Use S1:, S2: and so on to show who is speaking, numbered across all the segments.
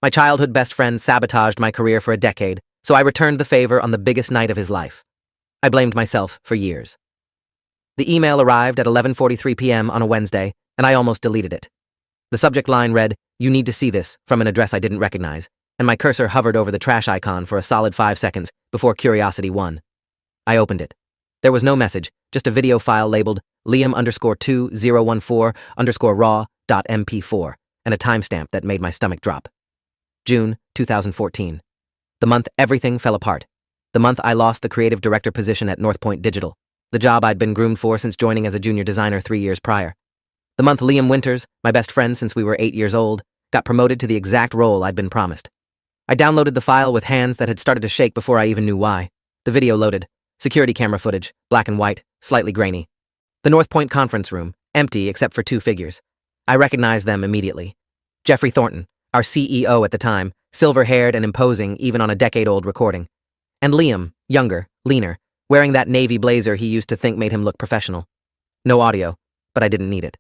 S1: My childhood best friend sabotaged my career for a decade, so I returned the favor on the biggest night of his life. I blamed myself for years. The email arrived at 11:43 p.m. on a Wednesday, and I almost deleted it. The subject line read, "You need to see this," from an address I didn't recognize, and my cursor hovered over the trash icon for a solid 5 seconds before curiosity won. I opened it. There was no message, just a video file labeled Liam_2014_raw.mp4 and a timestamp that made my stomach drop. June 2014. The month everything fell apart. The month I lost the creative director position at North Point Digital, the job I'd been groomed for since joining as a junior designer 3 years prior. The month Liam Winters, my best friend since we were 8 years old, got promoted to the exact role I'd been promised. I downloaded the file with hands that had started to shake before I even knew why. The video loaded. Security camera footage, black and white, slightly grainy. The North Point conference room, empty except for 2 figures. I recognized them immediately. Jeffrey Thornton, our CEO at the time, silver-haired and imposing even on a decade-old recording. And Liam, younger, leaner, wearing that navy blazer he used to think made him look professional. No audio, but I didn't need it.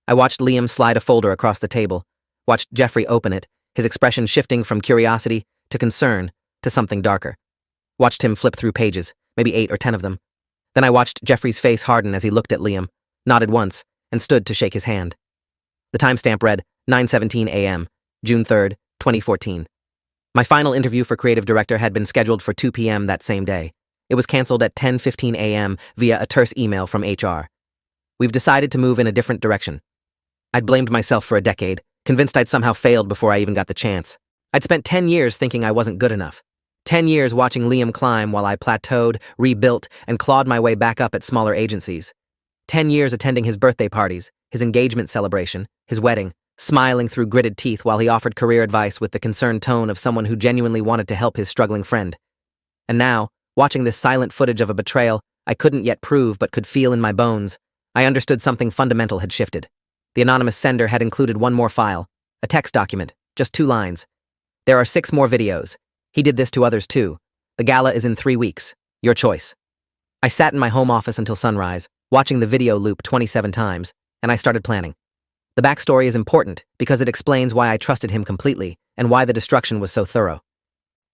S1: I watched Liam slide a folder across the table, watched Jeffrey open it, his expression shifting from curiosity to concern to something darker. Watched him flip through pages, maybe 8 or 10 of them. Then I watched Jeffrey's face harden as he looked at Liam, nodded once, and stood to shake his hand. The timestamp read 9:17 a.m., June 3rd, 2014. My final interview for creative director had been scheduled for 2 p.m. that same day. It was canceled at 10:15 a.m. via a terse email from HR. We've decided to move in a different direction. I'd blamed myself for a decade, convinced I'd somehow failed before I even got the chance. I'd spent 10 years thinking I wasn't good enough. 10 years watching Liam climb while I plateaued, rebuilt, and clawed my way back up at smaller agencies. 10 years attending his birthday parties, his engagement celebration, his wedding, smiling through gritted teeth while he offered career advice with the concerned tone of someone who genuinely wanted to help his struggling friend. And now, watching this silent footage of a betrayal I couldn't yet prove but could feel in my bones, I understood something fundamental had shifted. The anonymous sender had included one more file, a text document, just 2 lines. There are 6 more videos. He did this to others too. The gala is in 3 weeks. Your choice. I sat in my home office until sunrise, watching the video loop 27 times, and I started planning. The backstory is important because it explains why I trusted him completely and why the destruction was so thorough.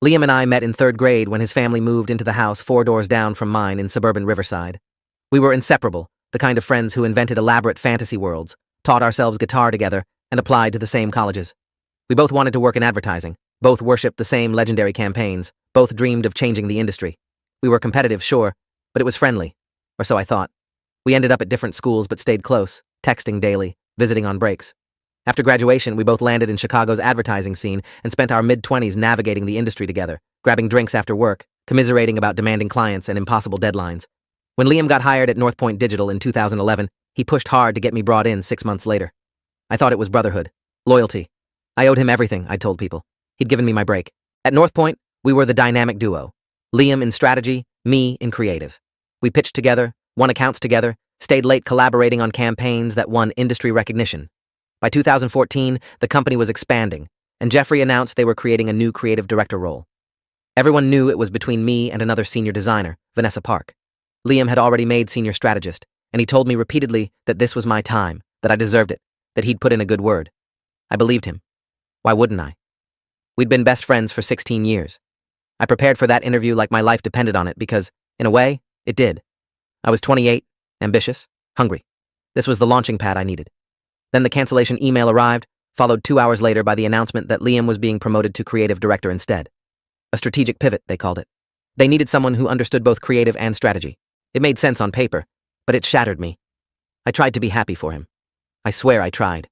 S1: Liam and I met in 3rd grade when his family moved into the house 4 doors down from mine in suburban Riverside. We were inseparable, the kind of friends who invented elaborate fantasy worlds, taught ourselves guitar together, and applied to the same colleges. We both wanted to work in advertising, both worshipped the same legendary campaigns, both dreamed of changing the industry. We were competitive, sure, but it was friendly, or so I thought. We ended up at different schools but stayed close, texting daily, visiting on breaks. After graduation, we both landed in Chicago's advertising scene and spent our mid-20s navigating the industry together, grabbing drinks after work, commiserating about demanding clients and impossible deadlines. When Liam got hired at North Point Digital in 2011, he pushed hard to get me brought in 6 months later. I thought it was brotherhood, loyalty. I owed him everything, I told people. He'd given me my break. At North Point, we were the dynamic duo. Liam in strategy, me in creative. We pitched together, won accounts together, stayed late collaborating on campaigns that won industry recognition. By 2014, the company was expanding, and Jeffrey announced they were creating a new creative director role. Everyone knew it was between me and another senior designer, Vanessa Park. Liam had already made senior strategist, and he told me repeatedly that this was my time, that I deserved it, that he'd put in a good word. I believed him. Why wouldn't I? We'd been best friends for 16 years. I prepared for that interview like my life depended on it because, in a way, it did. I was 28, ambitious, hungry. This was the launching pad I needed. Then the cancellation email arrived, followed 2 hours later by the announcement that Liam was being promoted to creative director instead. A strategic pivot, they called it. They needed someone who understood both creative and strategy. It made sense on paper, but it shattered me. I tried to be happy for him. I swear I tried.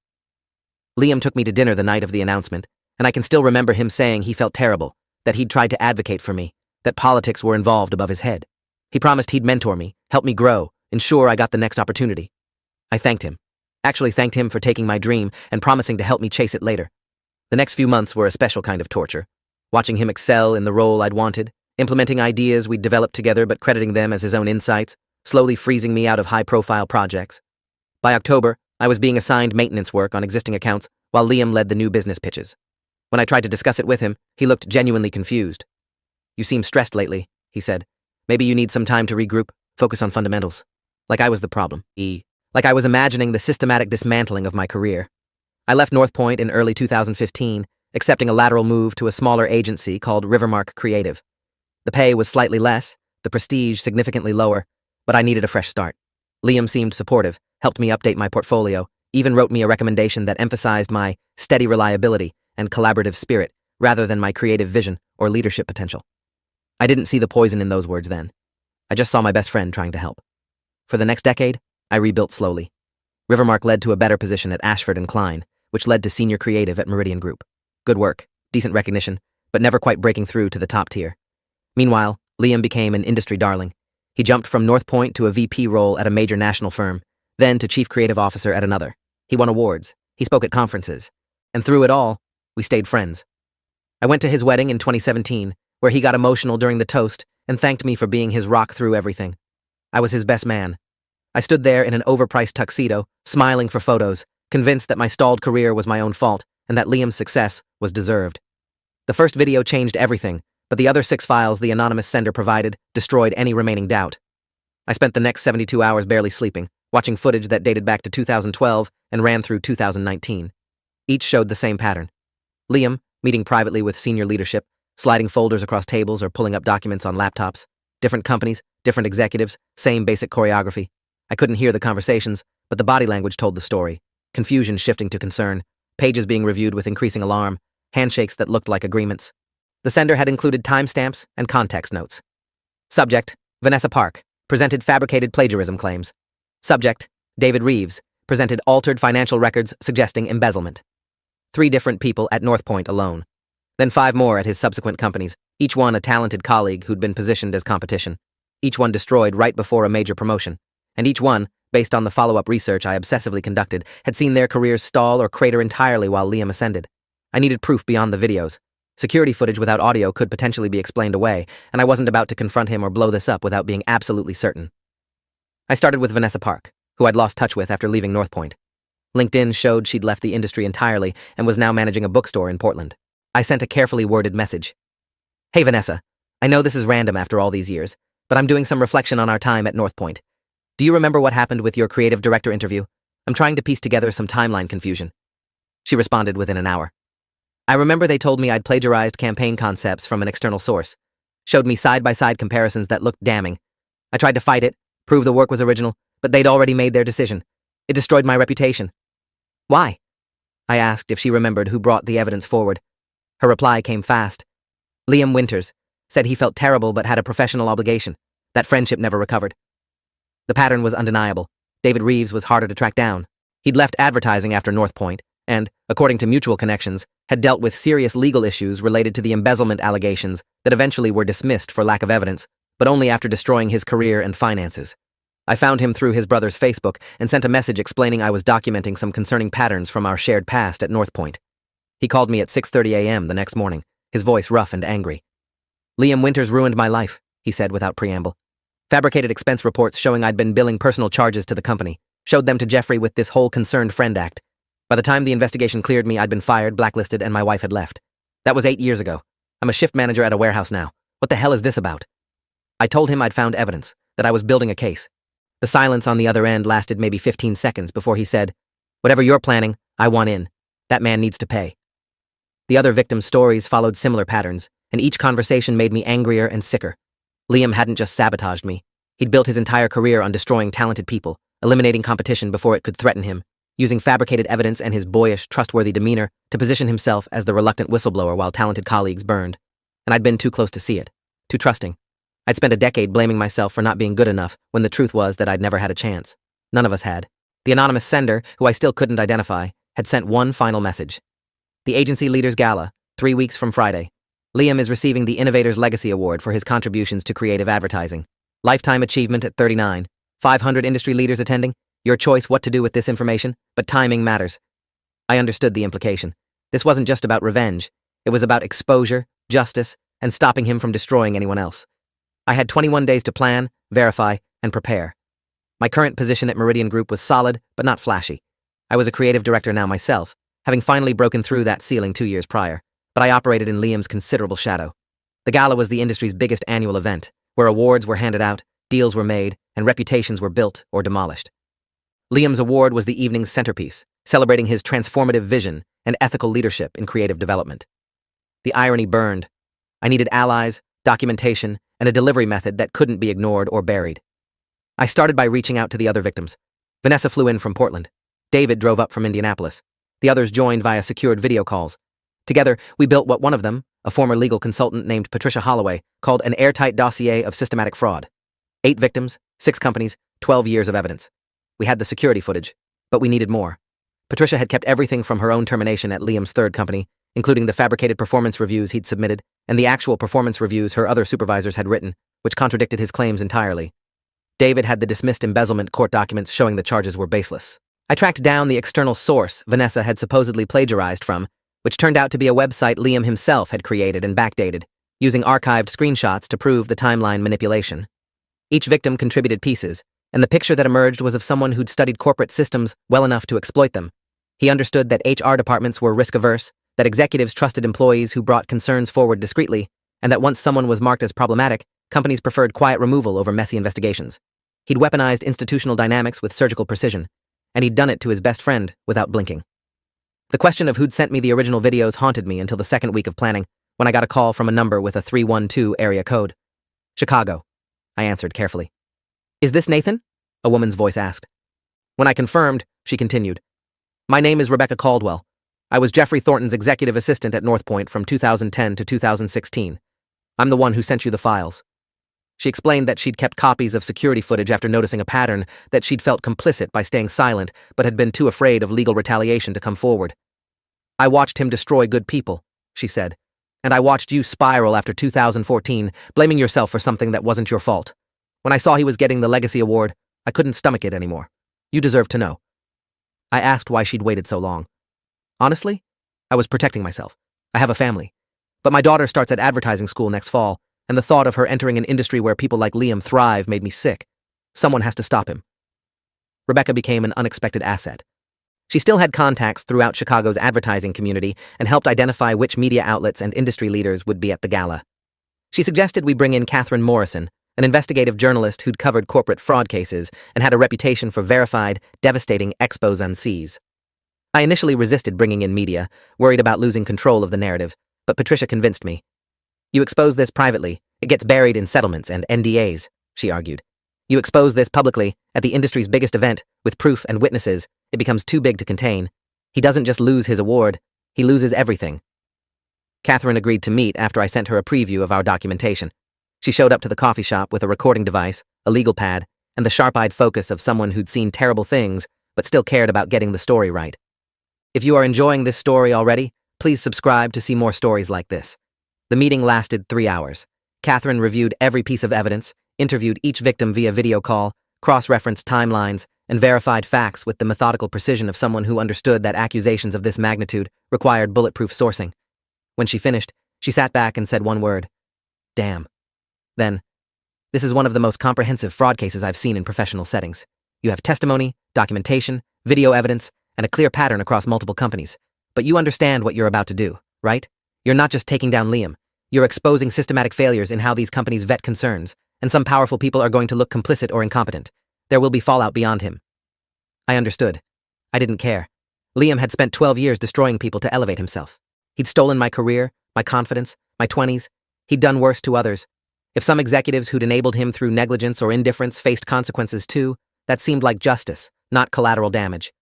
S1: Liam took me to dinner the night of the announcement, and I can still remember him saying he felt terrible, that he'd tried to advocate for me, that politics were involved above his head. He promised he'd mentor me, help me grow, ensure I got the next opportunity. I thanked him. Actually thanked him for taking my dream and promising to help me chase it later. The next few months were a special kind of torture. Watching him excel in the role I'd wanted, implementing ideas we'd developed together but crediting them as his own insights, slowly freezing me out of high-profile projects. By October, I was being assigned maintenance work on existing accounts while Liam led the new business pitches. When I tried to discuss it with him, he looked genuinely confused. "You seem stressed lately," he said. "Maybe you need some time to regroup, focus on fundamentals." Like I was the problem. Like I was imagining the systematic dismantling of my career. I left North Point in early 2015, accepting a lateral move to a smaller agency called Rivermark Creative. The pay was slightly less, the prestige significantly lower, but I needed a fresh start. Liam seemed supportive, helped me update my portfolio, even wrote me a recommendation that emphasized my steady reliability and collaborative spirit rather than my creative vision or leadership potential. I didn't see the poison in those words then. I just saw my best friend trying to help. For the next decade, I rebuilt slowly. Rivermark led to a better position at Ashford and Klein, which led to senior creative at Meridian Group. Good work, decent recognition, but never quite breaking through to the top tier. Meanwhile, Liam became an industry darling. He jumped from North Point to a VP role at a major national firm, then to chief creative officer at another. He won awards, he spoke at conferences, and through it all, we stayed friends. I went to his wedding in 2017, where he got emotional during the toast and thanked me for being his rock through everything. I was his best man. I stood there in an overpriced tuxedo, smiling for photos, convinced that my stalled career was my own fault and that Liam's success was deserved. The first video changed everything, but the other 6 files the anonymous sender provided destroyed any remaining doubt. I spent the next 72 hours barely sleeping, watching footage that dated back to 2012 and ran through 2019. Each showed the same pattern. Liam, meeting privately with senior leadership, sliding folders across tables or pulling up documents on laptops. Different companies, different executives, same basic choreography. I couldn't hear the conversations, but the body language told the story. Confusion shifting to concern, pages being reviewed with increasing alarm, handshakes that looked like agreements. The sender had included timestamps and context notes. Subject, Vanessa Park, presented fabricated plagiarism claims. Subject, David Reeves, presented altered financial records suggesting embezzlement. 3 different people at North Point alone. Then 5 more at his subsequent companies, each one a talented colleague who'd been positioned as competition. Each one destroyed right before a major promotion. And each one, based on the follow-up research I obsessively conducted, had seen their careers stall or crater entirely while Liam ascended. I needed proof beyond the videos. Security footage without audio could potentially be explained away, and I wasn't about to confront him or blow this up without being absolutely certain. I started with Vanessa Park, who I'd lost touch with after leaving North Point. LinkedIn showed she'd left the industry entirely and was now managing a bookstore in Portland. I sent a carefully worded message. Hey Vanessa, I know this is random after all these years, but I'm doing some reflection on our time at North Point. Do you remember what happened with your creative director interview? I'm trying to piece together some timeline confusion. She responded within an hour. I remember they told me I'd plagiarized campaign concepts from an external source, showed me side-by-side comparisons that looked damning. I tried to fight it, prove the work was original, but they'd already made their decision. It destroyed my reputation. Why? I asked if she remembered who brought the evidence forward. Her reply came fast. Liam Winters said he felt terrible but had a professional obligation. That friendship never recovered. The pattern was undeniable. David Reeves was harder to track down. He'd left advertising after North Point and, according to mutual connections, had dealt with serious legal issues related to the embezzlement allegations that eventually were dismissed for lack of evidence, but only after destroying his career and finances. I found him through his brother's Facebook and sent a message explaining I was documenting some concerning patterns from our shared past at North Point. He called me at 6:30 a.m. the next morning, his voice rough and angry. Liam Winters ruined my life, he said without preamble. Fabricated expense reports showing I'd been billing personal charges to the company, showed them to Jeffrey with this whole concerned friend act. By the time the investigation cleared me, I'd been fired, blacklisted, and my wife had left. That was 8 years ago. I'm a shift manager at a warehouse now. What the hell is this about? I told him I'd found evidence, that I was building a case. The silence on the other end lasted maybe 15 seconds before he said, "Whatever you're planning, I want in. That man needs to pay." The other victims' stories followed similar patterns, and each conversation made me angrier and sicker. Liam hadn't just sabotaged me. He'd built his entire career on destroying talented people, eliminating competition before it could threaten him, using fabricated evidence and his boyish, trustworthy demeanor to position himself as the reluctant whistleblower while talented colleagues burned. And I'd been too close to see it, too trusting. I'd spent a decade blaming myself for not being good enough when the truth was that I'd never had a chance. None of us had. The anonymous sender, who I still couldn't identify, had sent one final message. The Agency Leaders Gala, 3 weeks from Friday. Liam is receiving the Innovators Legacy Award for his contributions to creative advertising. Lifetime achievement at 39. 500 industry leaders attending. Your choice what to do with this information, but timing matters. I understood the implication. This wasn't just about revenge. It was about exposure, justice, and stopping him from destroying anyone else. I had 21 days to plan, verify, and prepare. My current position at Meridian Group was solid, but not flashy. I was a creative director now myself, having finally broken through that ceiling 2 years prior, but I operated in Liam's considerable shadow. The gala was the industry's biggest annual event, where awards were handed out, deals were made, and reputations were built or demolished. Liam's award was the evening's centerpiece, celebrating his transformative vision and ethical leadership in creative development. The irony burned. I needed allies, documentation, and a delivery method that couldn't be ignored or buried. I started by reaching out to the other victims. Vanessa flew in from Portland. David drove up from Indianapolis. The others joined via secured video calls. Together, we built what one of them, a former legal consultant named Patricia Holloway, called an airtight dossier of systematic fraud. 8 victims, 6 companies, 12 years of evidence. We had the security footage, but we needed more. Patricia had kept everything from her own termination at Liam's third company, including the fabricated performance reviews he'd submitted and the actual performance reviews her other supervisors had written, which contradicted his claims entirely. David had the dismissed embezzlement court documents showing the charges were baseless. I tracked down the external source Vanessa had supposedly plagiarized from, which turned out to be a website Liam himself had created and backdated, using archived screenshots to prove the timeline manipulation. Each victim contributed pieces, and the picture that emerged was of someone who'd studied corporate systems well enough to exploit them. He understood that HR departments were risk-averse, that executives trusted employees who brought concerns forward discreetly, and that once someone was marked as problematic, companies preferred quiet removal over messy investigations. He'd weaponized institutional dynamics with surgical precision, and he'd done it to his best friend without blinking. The question of who'd sent me the original videos haunted me until the second week of planning, when I got a call from a number with a 312 area code. Chicago, I answered carefully. Is this Nathan? A woman's voice asked. When I confirmed, she continued. My name is Rebecca Caldwell. I was Jeffrey Thornton's executive assistant at North Point from 2010 to 2016. I'm the one who sent you the files. She explained that she'd kept copies of security footage after noticing a pattern, that she'd felt complicit by staying silent but had been too afraid of legal retaliation to come forward. I watched him destroy good people, she said, and I watched you spiral after 2014, blaming yourself for something that wasn't your fault. When I saw he was getting the Legacy Award, I couldn't stomach it anymore. You deserve to know. I asked why she'd waited so long. Honestly, I was protecting myself. I have a family. But my daughter starts at advertising school next fall, and the thought of her entering an industry where people like Liam thrive made me sick. Someone has to stop him. Rebecca became an unexpected asset. She still had contacts throughout Chicago's advertising community and helped identify which media outlets and industry leaders would be at the gala. She suggested we bring in Catherine Morrison, an investigative journalist who'd covered corporate fraud cases and had a reputation for verified, devastating exposés. I initially resisted bringing in media, worried about losing control of the narrative, but Patricia convinced me. You expose this privately, it gets buried in settlements and NDAs, she argued. You expose this publicly, at the industry's biggest event, with proof and witnesses, it becomes too big to contain. He doesn't just lose his award, he loses everything. Catherine agreed to meet after I sent her a preview of our documentation. She showed up to the coffee shop with a recording device, a legal pad, and the sharp-eyed focus of someone who'd seen terrible things, but still cared about getting the story right. If you are enjoying this story already, please subscribe to see more stories like this. The meeting lasted 3 hours. Catherine reviewed every piece of evidence, interviewed each victim via video call, cross-referenced timelines, and verified facts with the methodical precision of someone who understood that accusations of this magnitude required bulletproof sourcing. When she finished, she sat back and said one word. Damn. Then, this is one of the most comprehensive fraud cases I've seen in professional settings. You have testimony, documentation, video evidence, and a clear pattern across multiple companies. But you understand what you're about to do, right? You're not just taking down Liam. You're exposing systematic failures in how these companies vet concerns, and some powerful people are going to look complicit or incompetent. There will be fallout beyond him. I understood. I didn't care. Liam had spent 12 years destroying people to elevate himself. He'd stolen my career, my confidence, my 20s. He'd done worse to others. If some executives who'd enabled him through negligence or indifference faced consequences too, that seemed like justice, not collateral damage.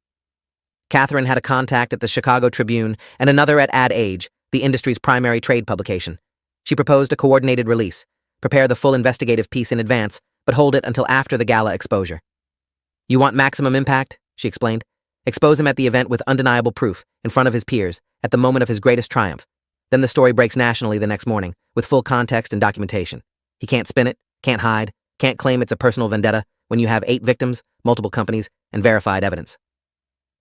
S1: Catherine had a contact at the Chicago Tribune and another at Ad Age, the industry's primary trade publication. She proposed a coordinated release, prepare the full investigative piece in advance, but hold it until after the gala exposure. You want maximum impact? She explained. Expose him at the event with undeniable proof, in front of his peers, at the moment of his greatest triumph. Then the story breaks nationally the next morning, with full context and documentation. He can't spin it, can't hide, can't claim it's a personal vendetta when you have 8 victims, multiple companies, and verified evidence.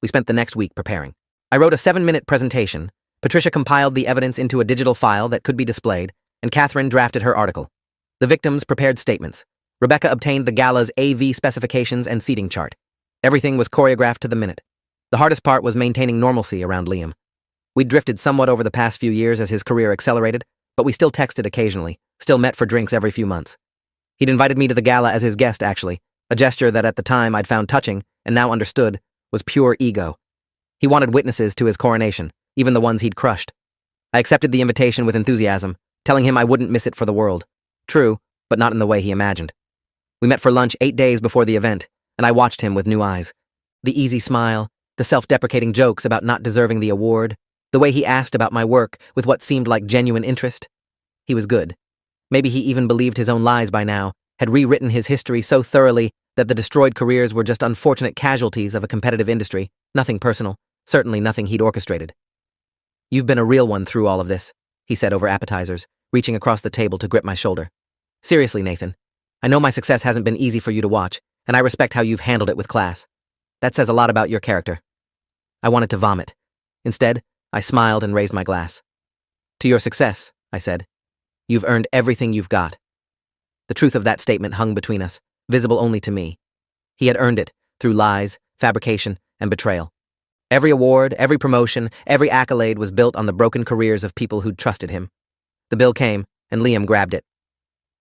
S1: We spent the next week preparing. I wrote a 7-minute presentation. Patricia compiled the evidence into a digital file that could be displayed, and Catherine drafted her article. The victims prepared statements. Rebecca obtained the gala's AV specifications and seating chart. Everything was choreographed to the minute. The hardest part was maintaining normalcy around Liam. We'd drifted somewhat over the past few years as his career accelerated, but we still texted occasionally, still met for drinks every few months. He'd invited me to the gala as his guest, actually, a gesture that at the time I'd found touching and now understood was pure ego. He wanted witnesses to his coronation, even the ones he'd crushed. I accepted the invitation with enthusiasm, telling him I wouldn't miss it for the world. True, but not in the way he imagined. We met for lunch 8 days before the event, and I watched him with new eyes. The easy smile, the self-deprecating jokes about not deserving the award, the way he asked about my work with what seemed like genuine interest. He was good. Maybe he even believed his own lies by now, had rewritten his history so thoroughly that the destroyed careers were just unfortunate casualties of a competitive industry, nothing personal, certainly nothing he'd orchestrated. "You've been a real one through all of this," he said over appetizers, reaching across the table to grip my shoulder. "Seriously, Nathan, I know my success hasn't been easy for you to watch, and I respect how you've handled it with class. That says a lot about your character." I wanted to vomit. Instead, I smiled and raised my glass. "To your success," I said. "You've earned everything you've got." The truth of that statement hung between us, visible only to me. He had earned it through lies, fabrication, and betrayal. Every award, every promotion, every accolade was built on the broken careers of people who'd trusted him. The bill came, and Liam grabbed it.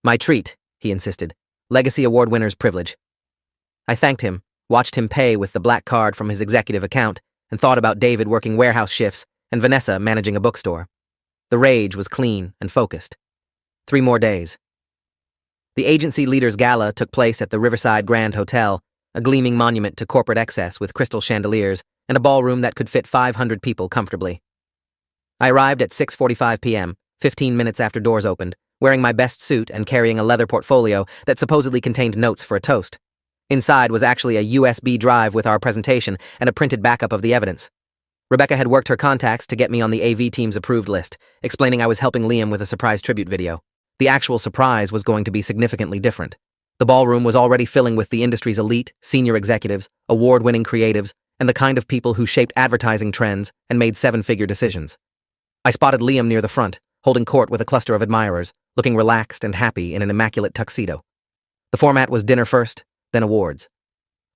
S1: "My treat," he insisted. "Legacy Award winner's privilege." I thanked him, watched him pay with the black card from his executive account, and thought about David working warehouse shifts and Vanessa managing a bookstore. The rage was clean and focused. 3 more days. The agency leaders' gala took place at the Riverside Grand Hotel, a gleaming monument to corporate excess with crystal chandeliers and a ballroom that could fit 500 people comfortably. I arrived at 6:45 p.m., 15 minutes after doors opened, wearing my best suit and carrying a leather portfolio that supposedly contained notes for a toast. Inside was actually a USB drive with our presentation and a printed backup of the evidence. Rebecca had worked her contacts to get me on the AV team's approved list, explaining I was helping Liam with a surprise tribute video. The actual surprise was going to be significantly different. The ballroom was already filling with the industry's elite, senior executives, award-winning creatives, and the kind of people who shaped advertising trends and made 7-figure decisions. I spotted Liam near the front, holding court with a cluster of admirers, looking relaxed and happy in an immaculate tuxedo. The format was dinner first, then awards.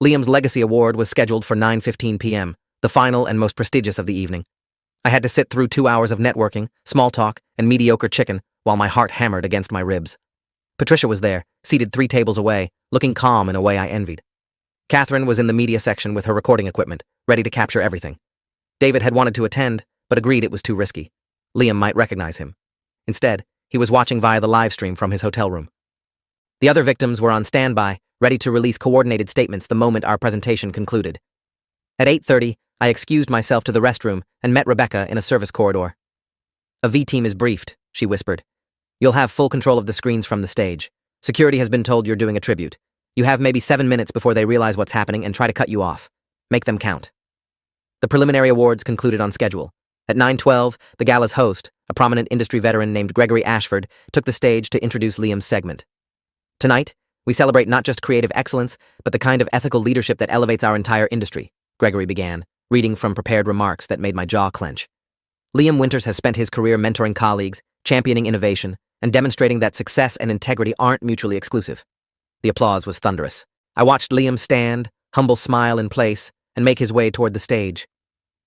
S1: Liam's Legacy Award was scheduled for 9:15 p.m., the final and most prestigious of the evening. I had to sit through 2 hours of networking, small talk, and mediocre chicken while my heart hammered against my ribs. Patricia was there, seated 3 tables away, looking calm in a way I envied. Catherine was in the media section with her recording equipment, ready to capture everything. David had wanted to attend, but agreed it was too risky. Liam might recognize him. Instead, he was watching via the live stream from his hotel room. The other victims were on standby, ready to release coordinated statements the moment our presentation concluded. At 8:30, I excused myself to the restroom and met Rebecca in a service corridor. "A V team is briefed," she whispered. "You'll have full control of the screens from the stage. Security has been told you're doing a tribute. You have maybe 7 minutes before they realize what's happening and try to cut you off. Make them count." The preliminary awards concluded on schedule. At 9:12, the gala's host, a prominent industry veteran named Gregory Ashford, took the stage to introduce Liam's segment. "Tonight, we celebrate not just creative excellence, but the kind of ethical leadership that elevates our entire industry," Gregory began, reading from prepared remarks that made my jaw clench. "Liam Winters has spent his career mentoring colleagues, championing innovation, and demonstrating that success and integrity aren't mutually exclusive." The applause was thunderous. I watched Liam stand, humble smile in place, and make his way toward the stage.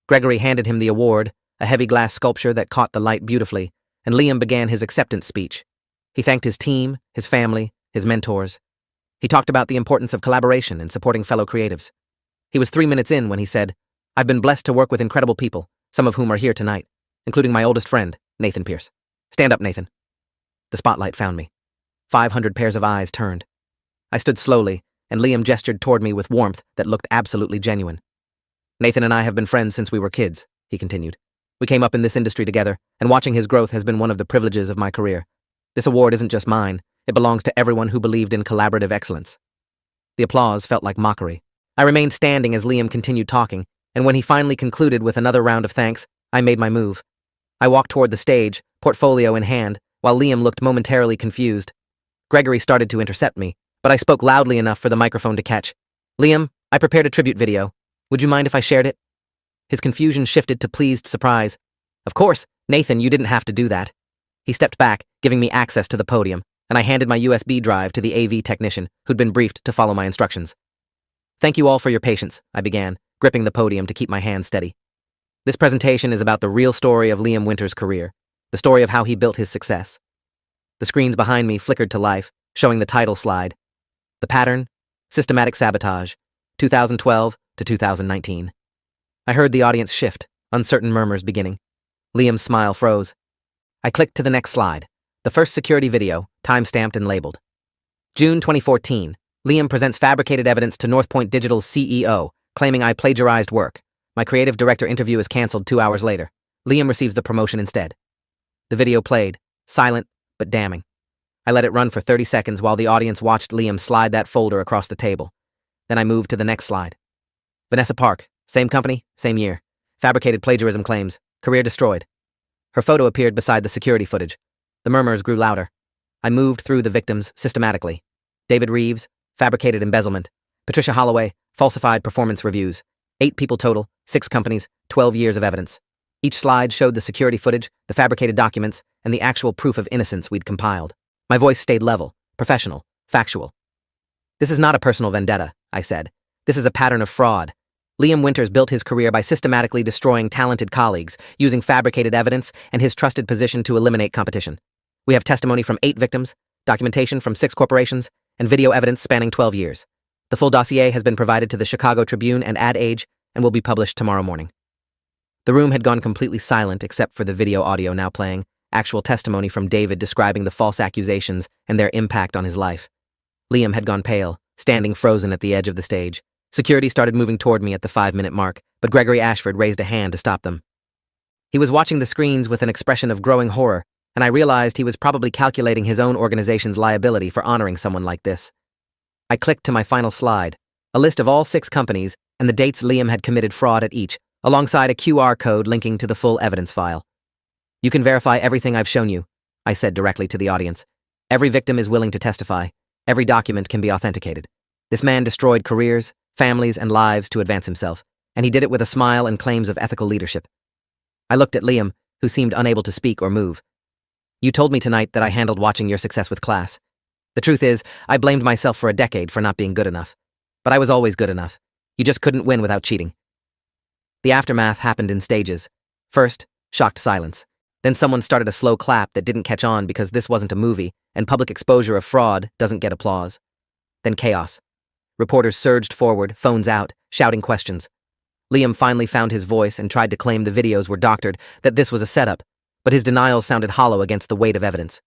S1: Gregory handed him the award, a heavy glass sculpture that caught the light beautifully, and Liam began his acceptance speech. He thanked his team, his family, his mentors. He talked about the importance of collaboration and supporting fellow creatives. He was 3 minutes in when he said, "I've been blessed to work with incredible people, some of whom are here tonight, including my oldest friend, Nathan Pierce. Stand up, Nathan." The spotlight found me. 500 pairs of eyes turned. I stood slowly, and Liam gestured toward me with warmth that looked absolutely genuine. "Nathan and I have been friends since we were kids," he continued. "We came up in this industry together, and watching his growth has been one of the privileges of my career. This award isn't just mine, it belongs to everyone who believed in collaborative excellence." The applause felt like mockery. I remained standing as Liam continued talking, and when he finally concluded with another round of thanks, I made my move. I walked toward the stage, portfolio in hand, while Liam looked momentarily confused. Gregory started to intercept me, but I spoke loudly enough for the microphone to catch. "Liam, I prepared a tribute video. Would you mind if I shared it?" His confusion shifted to pleased surprise. "Of course, Nathan, you didn't have to do that." He stepped back, giving me access to the podium, and I handed my USB drive to the AV technician, who'd been briefed to follow my instructions. "Thank you all for your patience," I began, gripping the podium to keep my hands steady. "This presentation is about the real story of Liam Winters' career, the story of how he built his success." The screens behind me flickered to life, showing the title slide. The pattern, Systematic Sabotage, 2012 to 2019. I heard the audience shift, uncertain murmurs beginning. Liam's smile froze. I clicked to the next slide. The first security video, time-stamped and labeled. June 2014. Liam presents fabricated evidence to Northpoint Digital's CEO, claiming I plagiarized work. My creative director interview is canceled 2 hours later. Liam receives the promotion instead. The video played, silent but damning. I let it run for 30 seconds while the audience watched Liam slide that folder across the table. Then I moved to the next slide. Vanessa Park, same company, same year. Fabricated plagiarism claims, career destroyed. Her photo appeared beside the security footage. The murmurs grew louder. I moved through the victims systematically. David Reeves, fabricated embezzlement. Patricia Holloway, falsified performance reviews. 8 people total, 6 companies, 12 years of evidence. Each slide showed the security footage, the fabricated documents, and the actual proof of innocence we'd compiled. My voice stayed level, professional, factual. This is not a personal vendetta, I said. This is a pattern of fraud. Liam Winters built his career by systematically destroying talented colleagues, using fabricated evidence and his trusted position to eliminate competition. We have testimony from 8 victims, documentation from 6 corporations, and video evidence spanning 12 years. The full dossier has been provided to the Chicago Tribune and Ad Age and will be published tomorrow morning. The room had gone completely silent except for the video audio now playing, actual testimony from David describing the false accusations and their impact on his life. Liam had gone pale, standing frozen at the edge of the stage. Security started moving toward me at the 5-minute mark, but Gregory Ashford raised a hand to stop them. He was watching the screens with an expression of growing horror, and I realized he was probably calculating his own organization's liability for honoring someone like this. I clicked to my final slide, a list of all 6 companies and the dates Liam had committed fraud at each, alongside a QR code linking to the full evidence file. You can verify everything I've shown you, I said directly to the audience. Every victim is willing to testify. Every document can be authenticated. This man destroyed careers, families, and lives to advance himself, and he did it with a smile and claims of ethical leadership. I looked at Liam, who seemed unable to speak or move. You told me tonight that I handled watching your success with class. The truth is, I blamed myself for a decade for not being good enough. But I was always good enough. You just couldn't win without cheating. The aftermath happened in stages. First, shocked silence. Then someone started a slow clap that didn't catch on because this wasn't a movie, and public exposure of fraud doesn't get applause. Then chaos. Reporters surged forward, phones out, shouting questions. Liam finally found his voice and tried to claim the videos were doctored, that this was a setup, but his denials sounded hollow against the weight of evidence.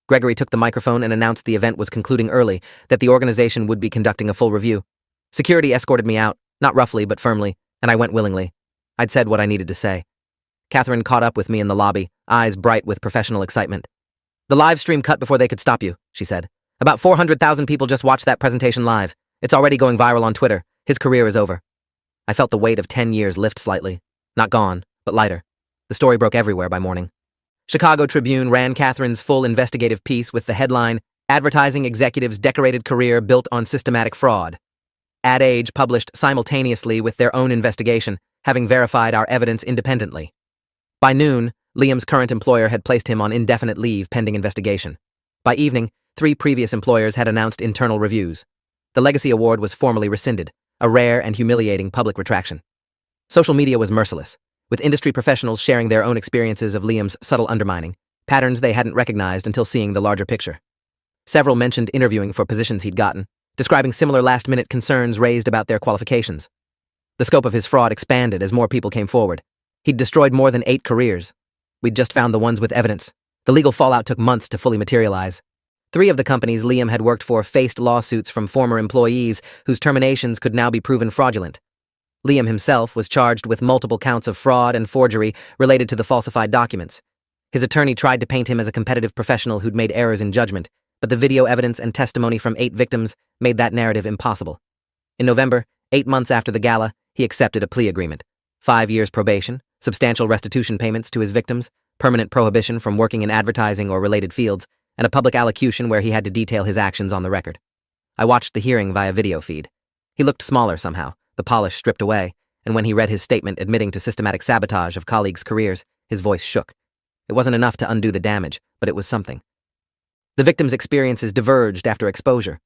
S1: Gregory took the microphone and announced the event was concluding early, that the organization would be conducting a full review. Security escorted me out, not roughly but firmly, and I went willingly. I'd said what I needed to say. Catherine caught up with me in the lobby, eyes bright with professional excitement. The live stream cut before they could stop you, she said. About 400,000 people just watched that presentation live. It's already going viral on Twitter. His career is over. I felt the weight of 10 years lift slightly. Not gone, but lighter. The story broke everywhere by morning. Chicago Tribune ran Catherine's full investigative piece with the headline, Advertising Executive's Decorated Career Built on Systematic Fraud. Ad Age published simultaneously with their own investigation, having verified our evidence independently. By noon, Liam's current employer had placed him on indefinite leave pending investigation. By evening, 3 previous employers had announced internal reviews. The Legacy Award was formally rescinded, a rare and humiliating public retraction. Social media was merciless, with industry professionals sharing their own experiences of Liam's subtle undermining, patterns they hadn't recognized until seeing the larger picture. Several mentioned interviewing for positions he'd gotten, describing similar last-minute concerns raised about their qualifications. The scope of his fraud expanded as more people came forward. He'd destroyed more than 8 careers. We'd just found the ones with evidence. The legal fallout took months to fully materialize. 3 of the companies Liam had worked for faced lawsuits from former employees whose terminations could now be proven fraudulent. Liam himself was charged with multiple counts of fraud and forgery related to the falsified documents. His attorney tried to paint him as a competitive professional who'd made errors in judgment, but the video evidence and testimony from 8 victims made that narrative impossible. In November, 8 months after the gala, he accepted a plea agreement. 5 years probation, substantial restitution payments to his victims, permanent prohibition from working in advertising or related fields, and a public allocution where he had to detail his actions on the record. I watched the hearing via video feed. He looked smaller somehow, the polish stripped away, and when he read his statement admitting to systematic sabotage of colleagues' careers, his voice shook. It wasn't enough to undo the damage, but it was something. The victims' experiences diverged after exposure.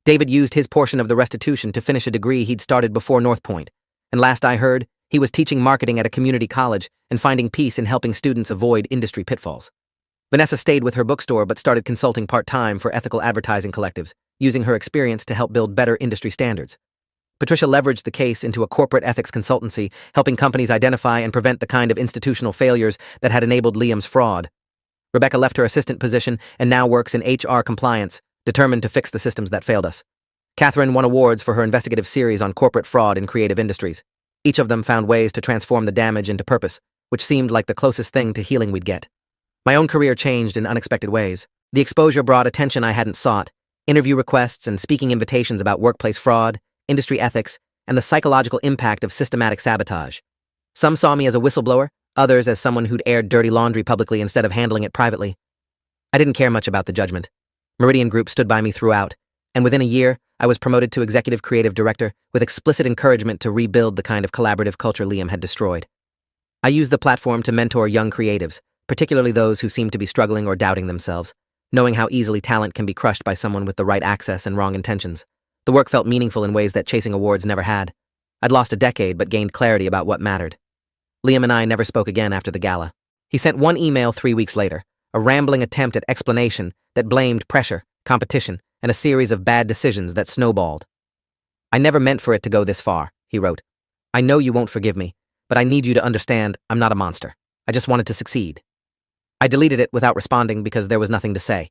S1: David used his portion of the restitution to finish a degree he'd started before Northpoint, and last I heard, he was teaching marketing at a community college and finding peace in helping students avoid industry pitfalls. Vanessa stayed with her bookstore but started consulting part-time for ethical advertising collectives, using her experience to help build better industry standards. Patricia leveraged the case into a corporate ethics consultancy, helping companies identify and prevent the kind of institutional failures that had enabled Liam's fraud. Rebecca left her assistant position and now works in HR compliance, determined to fix the systems that failed us. Catherine won awards for her investigative series on corporate fraud in creative industries. Each of them found ways to transform the damage into purpose, which seemed like the closest thing to healing we'd get. My own career changed in unexpected ways. The exposure brought attention I hadn't sought, interview requests and speaking invitations about workplace fraud, industry ethics, and the psychological impact of systematic sabotage. Some saw me as a whistleblower, others as someone who'd aired dirty laundry publicly instead of handling it privately. I didn't care much about the judgment. Meridian Group stood by me throughout, and within a year, I was promoted to executive creative director with explicit encouragement to rebuild the kind of collaborative culture Liam had destroyed. I used the platform to mentor young creatives, particularly those who seemed to be struggling or doubting themselves, knowing how easily talent can be crushed by someone with the right access and wrong intentions. The work felt meaningful in ways that chasing awards never had. I'd lost a decade but gained clarity about what mattered. Liam and I never spoke again after the gala. He sent one email 3 weeks later, a rambling attempt at explanation that blamed pressure, competition, and a series of bad decisions that snowballed. "I never meant for it to go this far," he wrote. "I know you won't forgive me, but I need you to understand I'm not a monster. I just wanted to succeed." I deleted it without responding because there was nothing to say.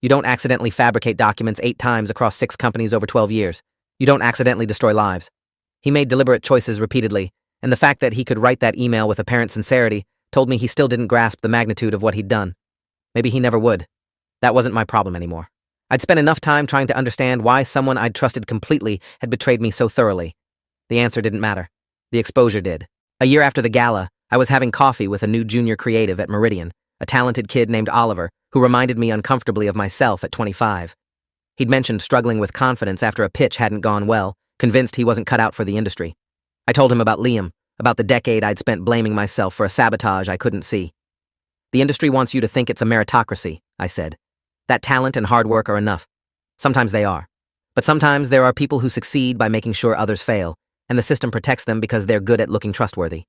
S1: You don't accidentally fabricate documents 8 times across 6 companies over 12 years. You don't accidentally destroy lives. He made deliberate choices repeatedly, and the fact that he could write that email with apparent sincerity told me he still didn't grasp the magnitude of what he'd done. Maybe he never would. That wasn't my problem anymore. I'd spent enough time trying to understand why someone I'd trusted completely had betrayed me so thoroughly. The answer didn't matter. The exposure did. A year after the gala, I was having coffee with a new junior creative at Meridian, a talented kid named Oliver, who reminded me uncomfortably of myself at 25. He'd mentioned struggling with confidence after a pitch hadn't gone well, convinced he wasn't cut out for the industry. I told him about Liam, about the decade I'd spent blaming myself for a sabotage I couldn't see. "The industry wants you to think it's a meritocracy," I said. "That talent and hard work are enough. Sometimes they are. But sometimes there are people who succeed by making sure others fail, and the system protects them because they're good at looking trustworthy.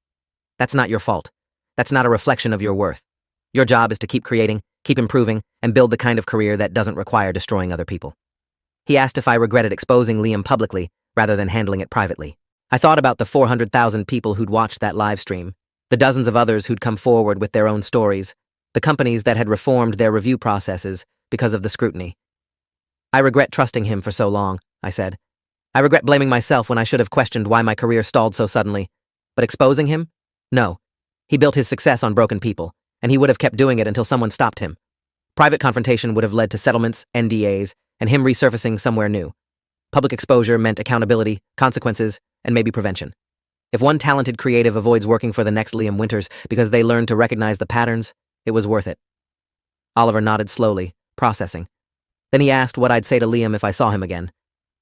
S1: That's not your fault. That's not a reflection of your worth. Your job is to keep creating, keep improving, and build the kind of career that doesn't require destroying other people." He asked if I regretted exposing Liam publicly rather than handling it privately. I thought about the 400,000 people who'd watched that live stream, the dozens of others who'd come forward with their own stories, the companies that had reformed their review processes because of the scrutiny. "I regret trusting him for so long," I said. "I regret blaming myself when I should have questioned why my career stalled so suddenly. But exposing him? No. He built his success on broken people, and he would have kept doing it until someone stopped him. Private confrontation would have led to settlements, NDAs, and him resurfacing somewhere new. Public exposure meant accountability, consequences, and maybe prevention. If one talented creative avoids working for the next Liam Winters because they learned to recognize the patterns, it was worth it." Oliver nodded slowly, processing. Then he asked what I'd say to Liam if I saw him again.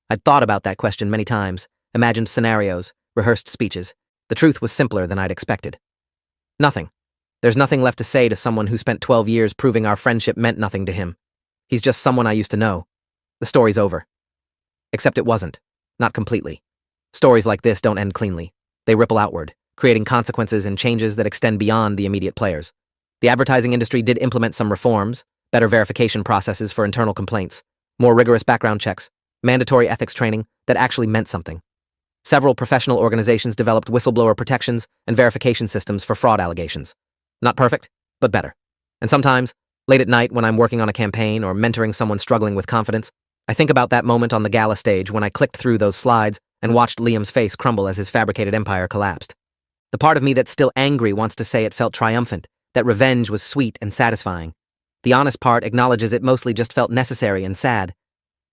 S1: I'd thought about that question many times, imagined scenarios, rehearsed speeches. The truth was simpler than I'd expected. Nothing. There's nothing left to say to someone who spent 12 years proving our friendship meant nothing to him. He's just someone I used to know. The story's over. Except it wasn't. Not completely. Stories like this don't end cleanly. They ripple outward, creating consequences and changes that extend beyond the immediate players. The advertising industry did implement some reforms, better verification processes for internal complaints, more rigorous background checks, mandatory ethics training that actually meant something. Several professional organizations developed whistleblower protections and verification systems for fraud allegations. Not perfect, but better. And sometimes, late at night when I'm working on a campaign or mentoring someone struggling with confidence, I think about that moment on the gala stage when I clicked through those slides and watched Liam's face crumble as his fabricated empire collapsed. The part of me that's still angry wants to say it felt triumphant, that revenge was sweet and satisfying. The honest part acknowledges it mostly just felt necessary and sad.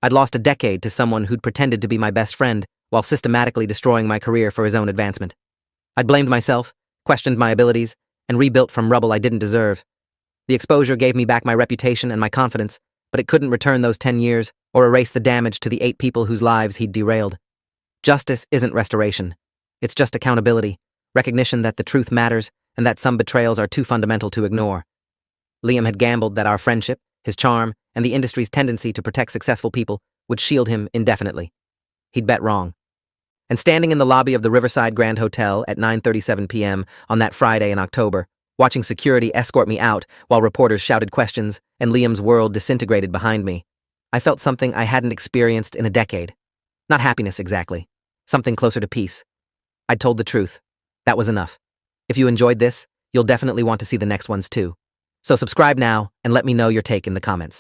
S1: I'd lost a decade to someone who'd pretended to be my best friend while systematically destroying my career for his own advancement. I'd blamed myself, questioned my abilities, and rebuilt from rubble I didn't deserve. The exposure gave me back my reputation and my confidence, but it couldn't return those 10 years or erase the damage to the 8 people whose lives he'd derailed. Justice isn't restoration. It's just accountability, recognition that the truth matters and that some betrayals are too fundamental to ignore. Liam had gambled that our friendship, his charm, and the industry's tendency to protect successful people would shield him indefinitely. He'd bet wrong. And standing in the lobby of the Riverside Grand Hotel at 9:37 p.m. on that Friday in October, watching security escort me out while reporters shouted questions and Liam's world disintegrated behind me, I felt something I hadn't experienced in a decade. Not happiness exactly, something closer to peace. I'd told the truth. That was enough. If you enjoyed this, you'll definitely want to see the next ones too. So subscribe now and let me know your take in the comments.